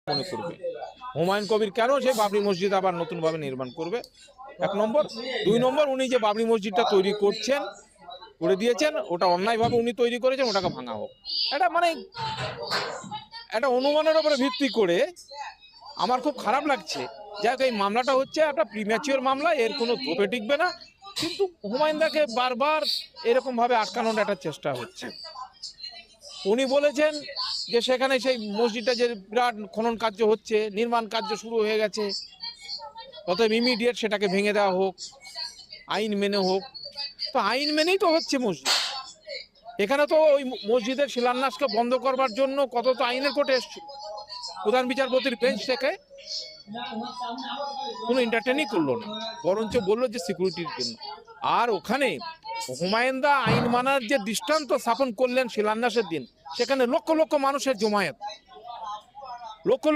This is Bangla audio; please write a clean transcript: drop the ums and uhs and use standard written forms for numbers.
মনে করবে হুমায়ুন কবির কেন সেই বাবরি মসজিদ আবার নতুনভাবে নির্মাণ করবে, 1 নম্বর। 2 নম্বর, উনি যে বাবরি মসজিদটা তৈরি করছেন, করে দিয়েছেন, ওটা অন্যায়ভাবে উনি তৈরি করেছেন, ওটাকে ভাঙা হোক। এটা মানে একটা অনুমানের উপরে ভিত্তি করে আমার খুব খারাপ লাগছে। যাক, এই মামলাটা হচ্ছে একটা প্রিম্যাচিওর মামলা, এর কোনো ধোপে টিকবে না, কিন্তু হুমায়ুনদাকে বারবার এরকম ভাবে আটকানোর একটা চেষ্টা হচ্ছে। উনি বলেছেন যে সেখানে সেই মসজিদটা যে বিরাট খনন কার্য হচ্ছে, নির্মাণ কার্য শুরু হয়ে গেছে, অতএব ইমিডিয়েট সেটাকে ভেঙে দেওয়া হোক, আইন মেনে হোক। তো আইন মেনেই তো হচ্ছে মসজিদ। এখানে তো ওই মসজিদের শিলান্যাসকে বন্ধ করবার জন্য কত তো আইনের কোর্টে এসছে, প্রধান বিচারপতির বেঞ্চ থেকে কোনো এন্টারটেনই করলো না, বরঞ্চ বললো যে সিকিউরিটির জন্য। আর ওখানে হুমায়ুনদা আইন মানার যে দৃষ্টান্ত স্থাপন করলেন শিলান্যাসের দিন, সেখানে লক্ষ লক্ষ মানুষের জমায়েত, লক্ষ লক্ষ